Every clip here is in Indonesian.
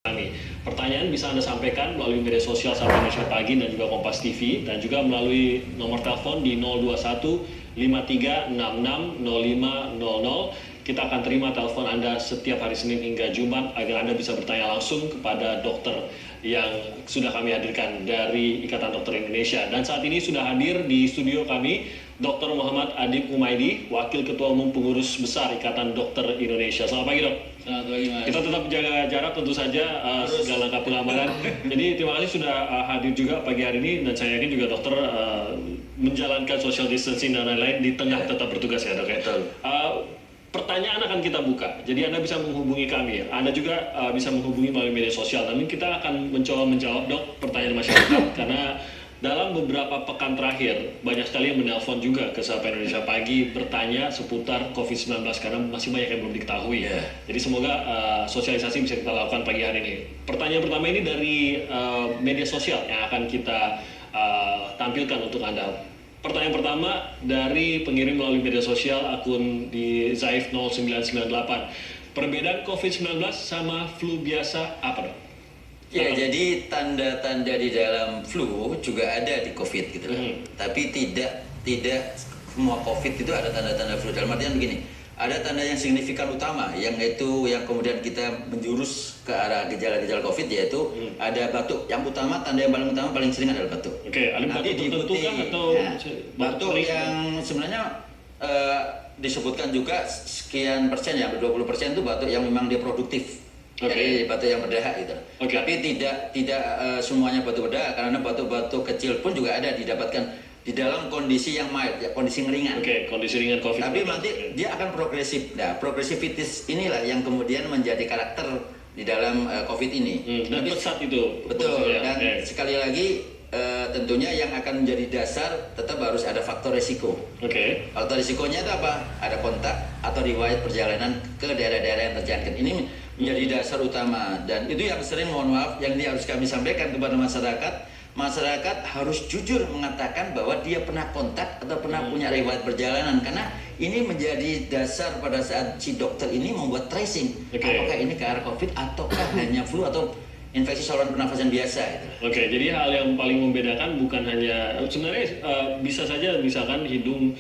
kami. Pertanyaan bisa Anda sampaikan melalui media sosial Sapa Indonesia Pagi dan juga Kompas TV, dan juga melalui nomor telepon di 021 5366 0500. Kita akan terima telepon Anda setiap hari Senin hingga Jumat agar Anda bisa bertanya langsung kepada dokter yang sudah kami hadirkan dari Ikatan Dokter Indonesia. Dan saat ini sudah hadir di studio kami Dr. Muhammad Adib Humaydi, Wakil Ketua Umum Pengurus Besar Ikatan Dokter Indonesia. Selamat pagi, Dok. Selamat pagi, Mas. Kita tetap jaga jarak tentu saja, segala langkah pengamanan. Jadi terima kasih sudah hadir juga pagi hari ini, dan saya yakin juga dokter menjalankan social distancing dan lain-lain di tengah tetap bertugas ya, Dok. Pertanyaan akan kita buka, jadi Anda bisa menghubungi kami. Anda juga bisa menghubungi melalui media sosial. Nanti kita akan mencoba menjawab, Dok, pertanyaan masyarakat karena dalam beberapa pekan terakhir banyak sekali yang menelpon juga ke Sapa Indonesia Pagi bertanya seputar COVID-19 karena masih banyak yang belum diketahui. Jadi semoga sosialisasi bisa kita lakukan pagi hari ini. Pertanyaan pertama ini dari media sosial yang akan kita tampilkan untuk Anda. Pertanyaan pertama dari pengirim melalui media sosial akun di Zaif 0998. Perbedaan COVID-19 sama flu biasa apa, Dok? Ya, jadi tanda-tanda di dalam flu juga ada di COVID gitu. Tapi tidak semua COVID itu ada tanda-tanda flu. Dalam artian begini, ada tanda yang signifikan utama, yang itu yang kemudian kita menjurus ke arah gejala-gejala COVID, yaitu ada batuk. Yang utama, tanda yang paling utama paling sering adalah batuk. Oke, ada batuk tertentu kan atau batuk yang sebenarnya disebutkan juga sekian persen, ya 20% itu batuk yang memang dia produktif. Jadi batuk yang berdahak gitu. Tapi tidak semuanya batuk berdahak, karena batuk-batuk kecil pun juga ada didapatkan di dalam kondisi yang mild, ya, kondisi ringan. Kondisi ringan COVID. Tapi nanti dia akan progresif. Nah, progresivitas inilah yang kemudian menjadi karakter di dalam COVID ini. Dan pesat itu. Betul. Dan sekali lagi tentunya yang akan menjadi dasar tetap harus ada faktor resiko. Faktor resikonya itu apa? Ada kontak atau riwayat perjalanan ke daerah-daerah yang terjangkit. Ini menjadi dasar utama, dan itu yang sering, mohon maaf, yang ini harus kami sampaikan kepada masyarakat. Masyarakat harus jujur mengatakan bahwa dia pernah kontak atau pernah punya riwayat perjalanan, karena ini menjadi dasar pada saat si dokter ini membuat tracing. Apakah ini ke arah COVID ataukah hanya flu atau infeksi saluran pernafasan biasa gitu. Jadi hal yang paling membedakan bukan hanya sebenarnya bisa saja misalkan hidung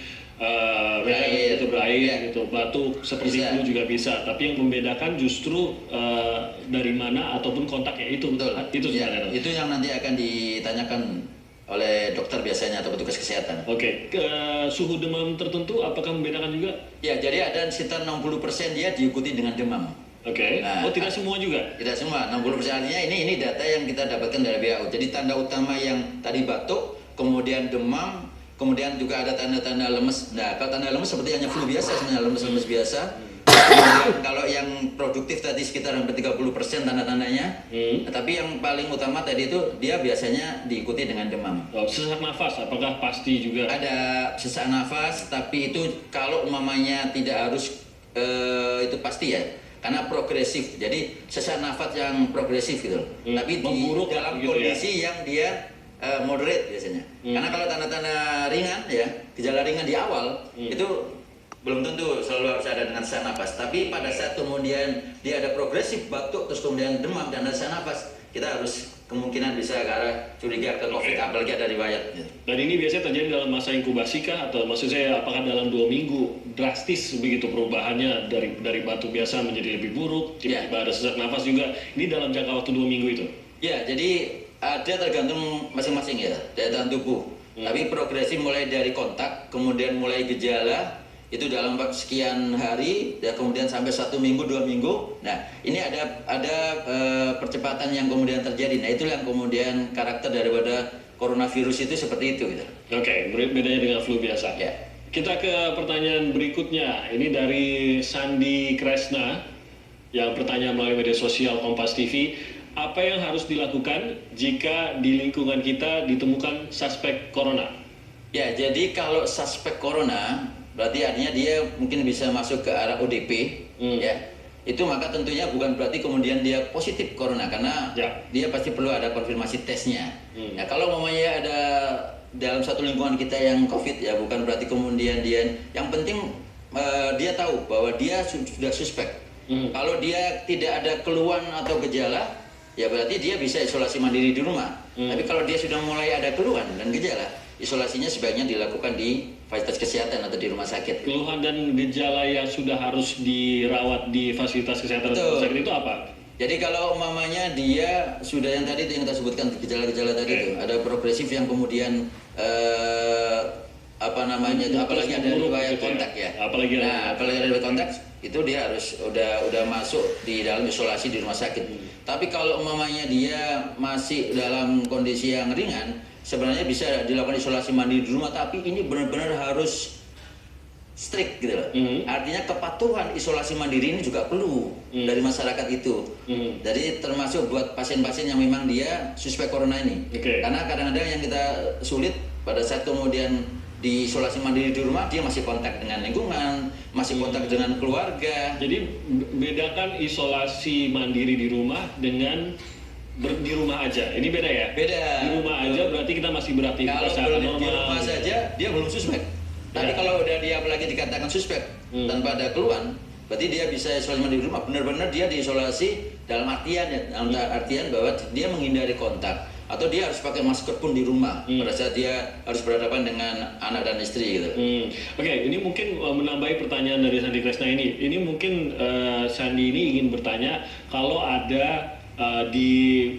berair gitu, batuk seperti flu juga bisa, tapi yang membedakan justru dari mana ataupun kontaknya itu. Itu sebenarnya. Itu yang nanti akan ditanyakan oleh dokter biasanya atau petugas kesehatan. Suhu demam tertentu apakah membedakan juga? Ya, jadi ada sekitar 60% dia diikuti dengan demam. Nah, tidak semua juga? Tidak semua, 60%. Artinya ini data yang kita dapatkan dari WHO. Jadi tanda utama yang tadi batuk, kemudian demam, kemudian juga ada tanda-tanda lemes. Nah, kalau tanda lemes seperti hanya flu biasa, sebenarnya lemes-lemes biasa. Kemudian kalau yang produktif tadi sekitar hampir 30% tanda-tandanya. Tapi yang paling utama tadi itu dia biasanya diikuti dengan demam. Sesak nafas, apakah pasti juga? Ada sesak nafas, tapi itu kalau umpamanya tidak harus itu pasti ya. Karena progresif, jadi sesak nafas yang progresif gitu. Tapi memburuk dalam gitu kondisi yang dia moderate biasanya. Karena kalau tanda-tanda ringan ya, gejala ringan di awal itu belum tentu selalu harus ada dengan sesak nafas. Tapi pada saat kemudian dia ada progresif batuk, terus kemudian demam dan ada sesak nafas, kita harus kemungkinan bisa ke arah curiga ke COVID, apalagi ada riwayat. Dan ini biasanya terjadi dalam masa inkubasi kah? Atau maksud saya apakah dalam 2 minggu drastis begitu perubahannya dari batuk biasa menjadi lebih buruk, tiba-tiba ada sesak nafas juga? Ini dalam jangka waktu 2 minggu itu? Ya, jadi ada tergantung masing-masing ya, daya tahan tubuh. Tapi progresif mulai dari kontak, kemudian mulai gejala, itu dalam sekian hari, dan kemudian sampai 1 minggu, 2 minggu. Nah, ini ada percepatan yang kemudian terjadi. Nah, itu yang kemudian karakter daripada coronavirus itu seperti itu gitu. Bedanya dengan flu biasa. Kita ke pertanyaan berikutnya. Ini dari Sandi Kresna yang bertanya melalui media sosial Kompas TV. Apa yang harus dilakukan jika di lingkungan kita ditemukan suspek corona? Ya, jadi kalau suspek corona berarti artinya dia mungkin bisa masuk ke arah ODP, ya. Itu maka tentunya bukan berarti kemudian dia positif corona, karena dia pasti perlu ada konfirmasi tesnya. Ya, kalau mamanya ada dalam satu lingkungan kita yang COVID, ya bukan berarti kemudian dia, yang penting dia tahu bahwa dia sudah suspek. Kalau dia tidak ada keluhan atau gejala, ya berarti dia bisa isolasi mandiri di rumah. Tapi kalau dia sudah mulai ada keluhan dan gejala, isolasinya sebaiknya dilakukan di fasilitas kesehatan atau di rumah sakit. Keluhan dan gejala yang sudah harus dirawat di fasilitas kesehatan atau rumah sakit itu apa? Jadi kalau umpamanya dia sudah yang tadi yang kita sebutkan gejala-gejala tadi itu ada progresif yang kemudian apalagi ada riwayat kontak ya. Apalagi ada riwayat kontak itu dia harus udah masuk di dalam isolasi di rumah sakit. Tapi kalau umpamanya dia masih dalam kondisi yang ringan, sebenarnya bisa dilakukan isolasi mandiri di rumah, tapi ini benar-benar harus strict gitu loh. Artinya kepatuhan isolasi mandiri ini juga perlu dari masyarakat itu. Jadi termasuk buat pasien-pasien yang memang dia suspek corona ini. Karena kadang-kadang yang kita sulit pada saat kemudian di isolasi mandiri di rumah, dia masih kontak dengan lingkungan, masih kontak dengan keluarga. Jadi bedakan isolasi mandiri di rumah dengan di rumah aja. Ini beda ya? Beda. Di rumah aja berarti kita masih beraktivitas secara normal. Di rumah saja dia belum suspek. Tapi kalau udah dia apalagi dikatakan suspek tanpa ada keluhan, berarti dia bisa isolasi mandiri di rumah. Benar-benar dia diisolasi dalam artian bahwa dia menghindari kontak. Atau dia harus pakai masker pun di rumah pada saat dia harus berhadapan dengan anak dan istri gitu. Oke, ini mungkin menambahi pertanyaan dari Sandi Kresna ini. Ini mungkin Sandi ini ingin bertanya kalau ada di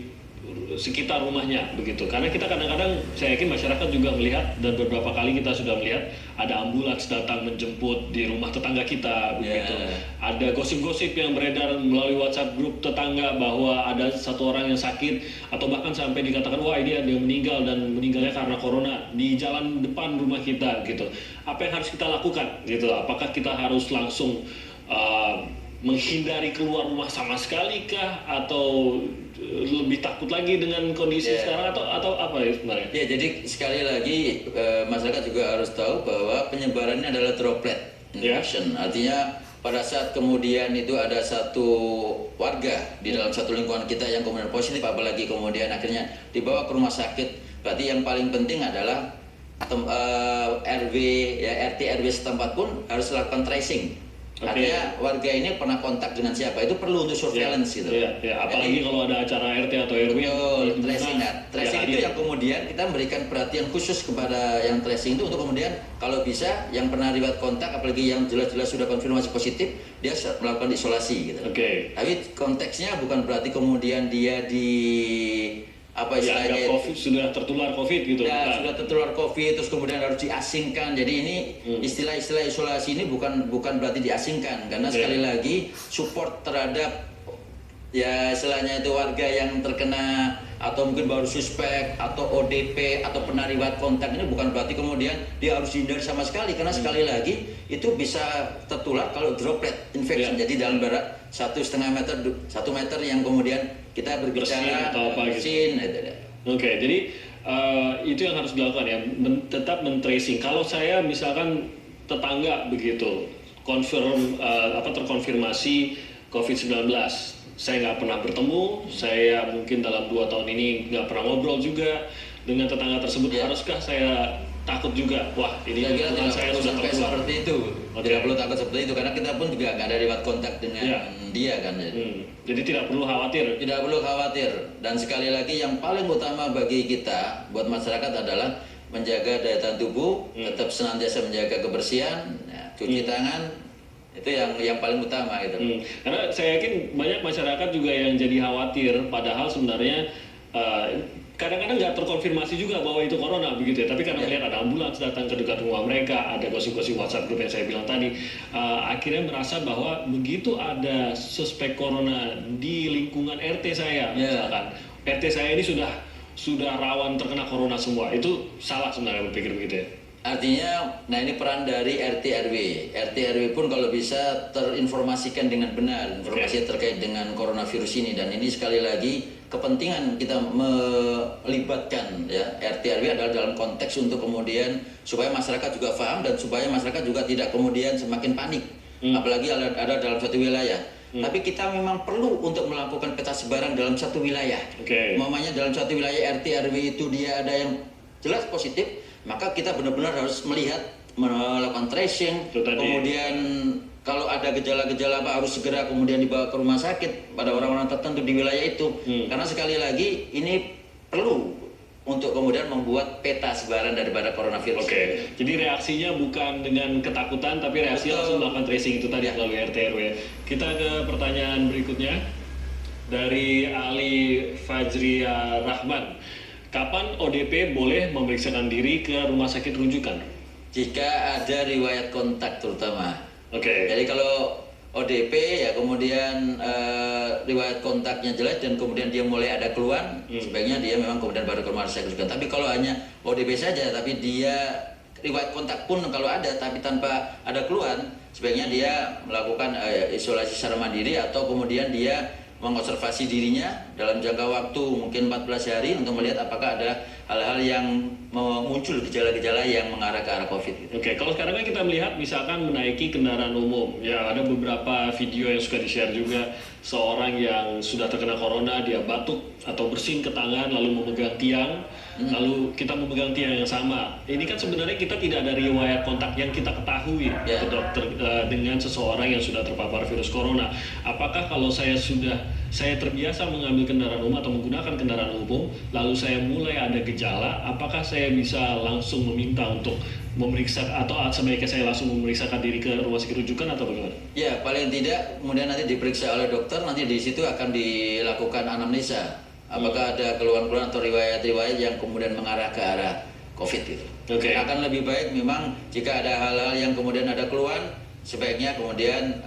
sekitar rumahnya begitu, karena kita kadang-kadang saya yakin masyarakat juga melihat dan beberapa kali kita sudah melihat ada ambulans datang menjemput di rumah tetangga kita begitu. Ada gosip-gosip yang beredar melalui WhatsApp grup tetangga bahwa ada satu orang yang sakit atau bahkan sampai dikatakan wah ini ada yang meninggal dan meninggalnya karena corona di jalan depan rumah kita gitu. Apa yang harus kita lakukan gitu? Apakah kita harus langsung menghindari keluar rumah sama sekali kah, atau lebih takut lagi dengan kondisi sekarang atau apa ya sebenarnya? Ya, jadi sekali lagi masyarakat juga harus tahu bahwa penyebarannya adalah droplet infection. Artinya pada saat kemudian itu ada satu warga di dalam satu lingkungan kita yang kemudian positif, apalagi kemudian akhirnya dibawa ke rumah sakit, berarti yang paling penting adalah RW ya RT RW setempat pun harus lakukan tracing. Artinya warga ini pernah kontak dengan siapa, itu perlu untuk surveillance gitu. Apalagi kalau ada acara RT atau RW. Tracing itu yang kemudian kita memberikan perhatian khusus kepada yang tracing itu untuk kemudian kalau bisa yang pernah riwayat kontak, apalagi yang jelas-jelas sudah konfirmasi positif, dia melakukan isolasi gitu. Tapi konteksnya bukan berarti kemudian dia apa istilahnya COVID, sudah tertular COVID gitu. Ya, sudah tertular COVID terus kemudian harus diasingkan. Jadi ini istilah-istilah isolasi ini bukan berarti diasingkan, karena sekali lagi support terhadap ya istilahnya itu warga yang terkena atau mungkin baru suspek atau ODP atau pernah riwayat kontak ini bukan berarti kemudian dia harus dihindari sama sekali, karena sekali lagi itu bisa tertular kalau droplet infection. Jadi dalam jarak 1,5 meter 1 meter yang kemudian kita berbicara bersin gitu. Jadi itu yang harus dilakukan ya, tetap men-tracing. Kalau saya misalkan tetangga begitu terkonfirmasi COVID-19, saya nggak pernah bertemu, saya mungkin dalam 2 tahun ini nggak pernah ngobrol juga dengan tetangga tersebut, haruskah saya takut juga? Wah, ini saya sudah tertular. Seperti itu. Tidak perlu takut seperti itu, karena kita pun juga nggak ada riwayat kontak dengan dia kan. Jadi tidak perlu khawatir. Tidak perlu khawatir. Dan sekali lagi yang paling utama bagi kita, buat masyarakat adalah menjaga daya tahan tubuh, tetap senantiasa menjaga kebersihan, cuci tangan. Itu yang paling utama gitu. Karena saya yakin banyak masyarakat juga yang jadi khawatir, padahal sebenarnya kadang-kadang nggak terkonfirmasi juga bahwa itu corona begitu ya. Tapi karena melihat ada ambulans datang ke dekat rumah mereka, ada gosip-gosip WhatsApp grup yang saya bilang tadi, akhirnya merasa bahwa begitu ada suspek corona di lingkungan RT saya, misalkan RT saya ini sudah rawan terkena corona semua. Itu salah sebenarnya berpikir begitu ya. Artinya, nah ini peran dari RT RW. RT RW pun kalau bisa terinformasikan dengan benar informasi terkait dengan coronavirus ini, dan ini sekali lagi kepentingan kita melibatkan ya RT RW adalah dalam konteks untuk kemudian supaya masyarakat juga paham dan supaya masyarakat juga tidak kemudian semakin panik, apalagi ada dalam satu wilayah. Tapi kita memang perlu untuk melakukan peta sebaran dalam satu wilayah. Umpamanya dalam satu wilayah RT RW itu dia ada yang jelas positif, maka kita benar-benar harus melakukan tracing, kemudian kalau ada gejala-gejala apa harus segera kemudian dibawa ke rumah sakit pada orang-orang tertentu di wilayah itu. Karena sekali lagi ini perlu untuk kemudian membuat peta sebaran daripada coronavirus. Oke, jadi reaksinya bukan dengan ketakutan, tapi reaksinya langsung melakukan tracing itu tadi melalui RT RW. Kita ke pertanyaan berikutnya dari Ali Fajria Rahman. Kapan ODP boleh memeriksakan diri ke rumah sakit rujukan? Jika ada riwayat kontak terutama. Oke. Jadi kalau ODP ya kemudian riwayat kontaknya jelek dan kemudian dia mulai ada keluhan, sebaiknya dia memang kemudian baru ke rumah sakit rujukan. Tapi kalau hanya ODP saja, tapi dia riwayat kontak pun kalau ada tapi tanpa ada keluhan, sebaiknya dia melakukan isolasi secara mandiri atau kemudian dia mengobservasi dirinya dalam jangka waktu mungkin 14 hari untuk melihat apakah ada hal-hal yang muncul gejala-gejala yang mengarah ke arah COVID. Oke, kalau sekarang kan kita melihat misalkan menaiki kendaraan umum, ya ada beberapa video yang suka di-share juga seorang yang sudah terkena corona, dia batuk atau bersin ke tangan lalu memegang tiang, lalu kita memegang tiang yang sama. Ini kan sebenarnya kita tidak ada riwayat kontak yang kita ketahui ke dokter dengan seseorang yang sudah terpapar virus corona. Apakah kalau saya terbiasa mengambil kendaraan umum atau menggunakan kendaraan umum, lalu saya mulai ada gejala, apakah saya bisa langsung meminta untuk memeriksa atau sebaiknya saya langsung memeriksakan diri ke rumah sakit rujukan atau bagaimana? Ya, paling tidak kemudian nanti diperiksa oleh dokter, nanti di situ akan dilakukan anamnesa. Apakah ada keluhan-keluhan atau riwayat-riwayat yang kemudian mengarah ke arah COVID itu. Oke. Akan lebih baik memang jika ada hal-hal yang kemudian ada keluhan, sebaiknya kemudian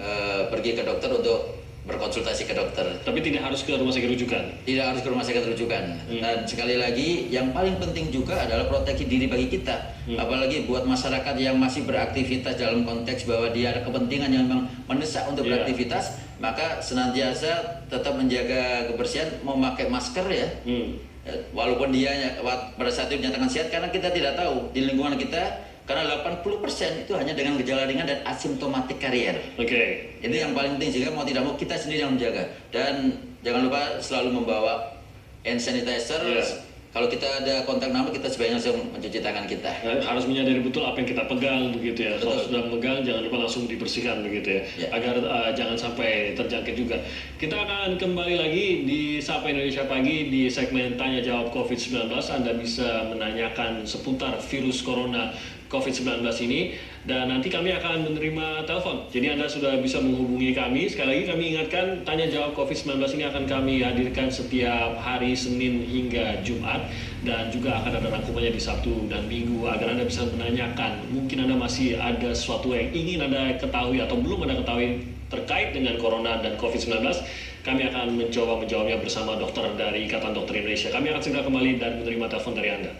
pergi ke dokter untuk berkonsultasi ke dokter. Tapi tidak harus ke rumah sakit rujukan? Tidak harus ke rumah sakit rujukan. Dan sekali lagi, yang paling penting juga adalah proteksi diri bagi kita. Apalagi buat masyarakat yang masih beraktivitas dalam konteks bahwa dia ada kepentingan yang memang mendesak untuk beraktivitas, maka senantiasa tetap menjaga kebersihan, memakai masker ya. Walaupun dia pada saat itu dinyatakan sehat, karena kita tidak tahu di lingkungan kita, karena 80% itu hanya dengan gejala ringan dan asimptomatik karier. Oke. Ini yang paling penting, sehingga mau tidak mau kita sendiri yang menjaga. Dan jangan lupa selalu membawa hand sanitizer. Kalau kita ada kontak nama, kita sebaiknya langsung mencuci tangan kita. Harus menyadari betul apa yang kita pegang begitu ya. Kalau sudah memegang, jangan lupa langsung dibersihkan begitu ya. Agar jangan sampai terjangkit juga. Kita akan kembali lagi di Sapa Indonesia Pagi di segmen Tanya Jawab COVID-19. Anda bisa menanyakan seputar virus corona COVID-19 ini, dan nanti kami akan menerima telepon. Jadi Anda sudah bisa menghubungi kami. Sekali lagi kami ingatkan, Tanya Jawab COVID-19 ini akan kami hadirkan setiap hari Senin hingga Jumat, dan juga akan ada rangkumannya di Sabtu dan Minggu agar Anda bisa menanyakan. Mungkin Anda masih ada sesuatu yang ingin Anda ketahui atau belum Anda ketahui terkait dengan Corona dan COVID-19. Kami akan mencoba menjawabnya bersama dokter dari Ikatan Dokter Indonesia. Kami akan segera kembali dan menerima telepon dari Anda.